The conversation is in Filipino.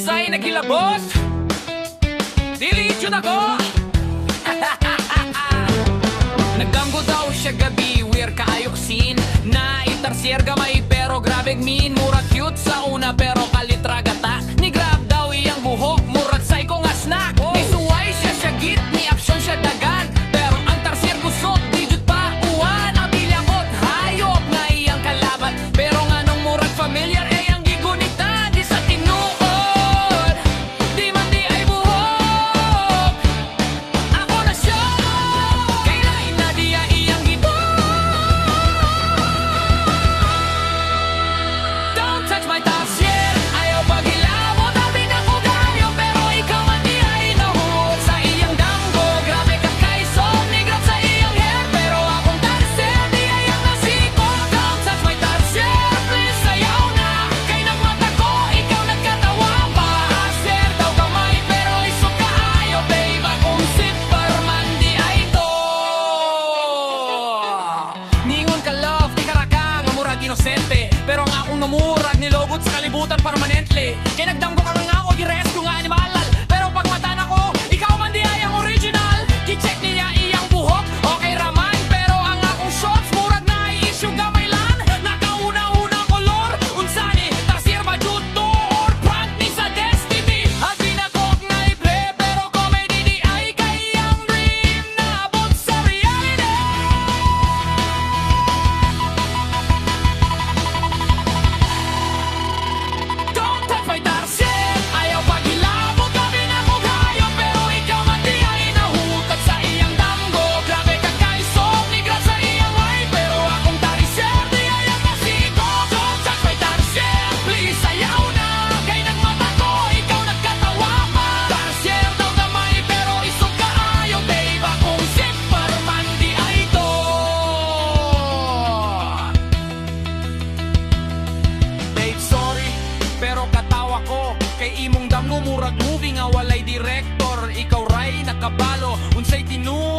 unsay nagilabos dili jud ako. Nagdamgo daw siya gabi, weird kaayok scene. Na itarsier gamay pero grabe mean. Murag cute sa una pero kalitra gata. Ni grab daw iyang buhok, murag psycho nga snack. Ni suway siya syagit, ni action siya dagan. Pero ang tarsier gusot, di jud pa uwan. Ang bilyakot, hayop nga iyang kalaban. Pero nga nung murag familiar, eh ang gigunita. Di sa tinuod, di man di ay buhok. Ako na siya, kay lain na diya iyang gito. Don't touch my tarsier, ayaw paghilabot. Abi na ko gayo, pero ikaw man di ay nahuot. Sa iyang damgo, grabe ka kaiso. Nigrap sa iyang hair, pero akong tarsier di ay ang nasiko. Don't touch my tarsier, please sayaw na. Kay nagmata ko, ikaw nagkatawa pa. Tarsier daw kamay, pero isok ka ayaw, babe. Akong zipper man di ay to. Ningon ka love, di karaka nga murag inosente. Pero ang akong namurag nilogot sa kalibutan permanently. Kay nagdamgo ka nga ako, girescue nga animalal. Pero pag mata na ko, ikaw man di ay ang original. Ki-check niya iyang buhok, okay raman. Pero ang akong shots, murag na i-issue gamay lan. Nakauna-una kolor, unsani, tarsier ba jud to or prank ni sa destiny. At binagok nga ible, pero comedy di ay kayang dream. Naabot sa reality. Don't touch my tarsier, ayaw paghilabot. Gabi na ko gayo, pero ikaw man di ay nahutot sa iyang damgo. Grabe ka kaisog, nigrap sa iyang way. Pero akong tarsier, di ay ang nasiko. Don't touch my tarsier, please sayaw na. Kay nagmata ko, ikaw nagkatawa pa. Tarsier daw gamay, pero isog ka ayaw, babe. Akong zipper man di ay to. Babe, sorry, pero katawa ko. Kay imong damgo murag movie nga walay director. Ikaw ray nakabalo, unsay tinuod